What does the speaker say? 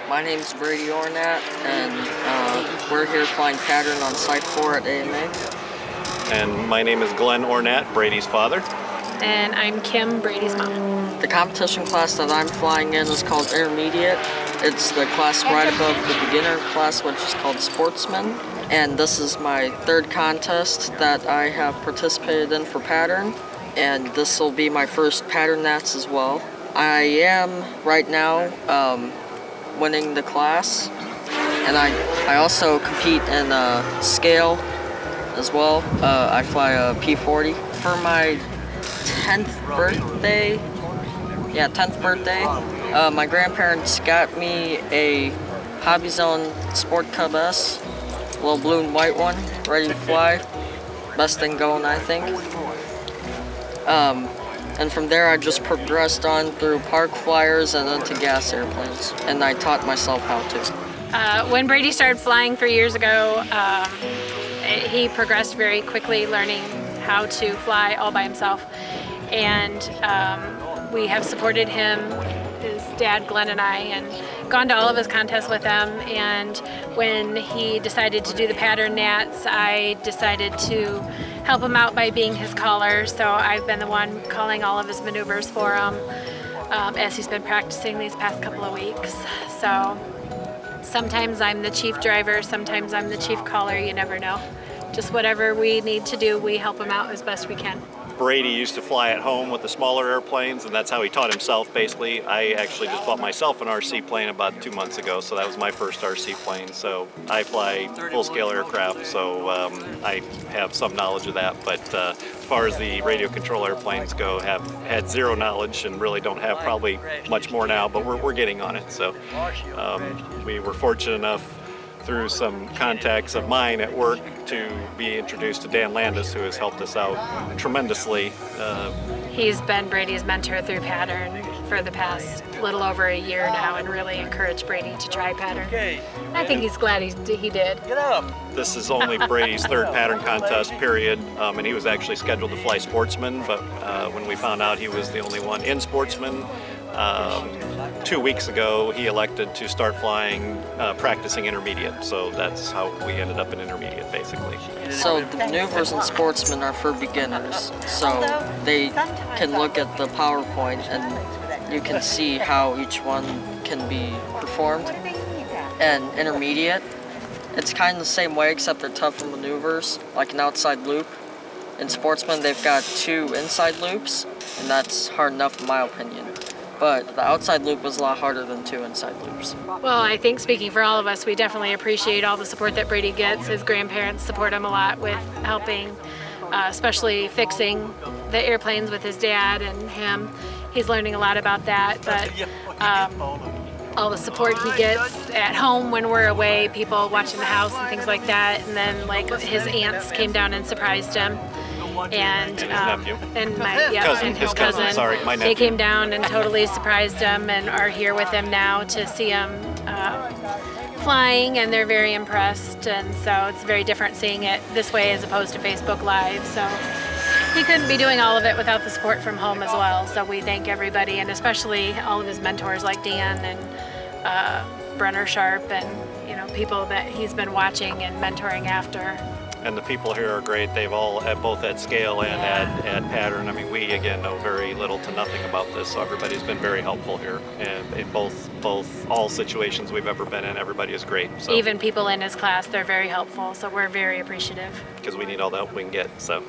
My name's Brady Ornat, and we're here flying pattern on Site 4 at AMA. And my name is Glenn Ornat, Brady's father. And I'm Kim, Brady's mom. The competition class that I'm flying in is called Intermediate. It's the class right above the beginner class, which is called Sportsman. And this is my third contest that I have participated in for pattern. And this will be my first pattern nats as well. I am right now winning the class, and I also compete in scale as well. I fly a P40. For my 10th birthday, my grandparents got me a Hobby Zone Sport Cub S, little blue and white one, ready to fly. Best thing going, I think. And from there, I just progressed on through park flyers and into gas airplanes, and I taught myself how to. When Brady started flying 3 years ago, he progressed very quickly, learning how to fly all by himself. And we have supported him, his dad, Glenn, and I, and gone to all of his contests with him. And when he decided to do the pattern nats, I decided to help him out by being his caller. So I've been the one calling all of his maneuvers for him as he's been practicing these past couple of weeks. So sometimes I'm the chief driver, sometimes I'm the chief caller, you never know. Just whatever we need to do, we help him out as best we can. Brady used to fly at home with the smaller airplanes, and that's how he taught himself, basically. I actually just bought myself an RC plane about 2 months ago, so that was my first RC plane. So I fly full-scale aircraft, so I have some knowledge of that. But as far as the radio control airplanes go, have had zero knowledge and really don't have probably much more now, but we're getting on it. So we were fortunate enough through some contacts of mine at work to be introduced to Dan Landis, who has helped us out tremendously. He's been Brady's mentor through pattern for the past little over a year now, and really encouraged Brady to try pattern. I think he's glad he did. This is only Brady's third pattern contest, period, and he was actually scheduled to fly Sportsman, but when we found out he was the only one in Sportsman, 2 weeks ago, he elected to start flying, practicing intermediate. So that's how we ended up in intermediate, basically. So the maneuvers in Sportsman are for beginners. So they can look at the PowerPoint and you can see how each one can be performed. And intermediate, it's kind of the same way, except they're tougher maneuvers, like an outside loop. In Sportsman, they've got 2 inside loops, and that's hard enough in my opinion. But the outside loop was a lot harder than 2 inside loops. Well, I think speaking for all of us, we definitely appreciate all the support that Brady gets. His grandparents support him a lot with helping, especially fixing the airplanes with his dad and him. He's learning a lot about that, but all the support he gets at home when we're away, people watching the house and things like that. And then like his aunts came down and surprised him. And his nephew. And his cousin. Sorry, my nephew. They came down and totally surprised him and are here with him now to see him flying, and they're very impressed. And so it's very different seeing it this way as opposed to Facebook Live. So he couldn't be doing all of it without the support from home as well. So we thank everybody, and especially all of his mentors like Dan and Brenner Sharp, and people that he's been watching and mentoring after. And the people here are great. They've all, both at scale and at pattern. I mean, we again know very little to nothing about this, so everybody's been very helpful here. And in all situations we've ever been in, everybody is great. So. Even people in his class, they're very helpful. So we're very appreciative. Because we need all the help we can get. So.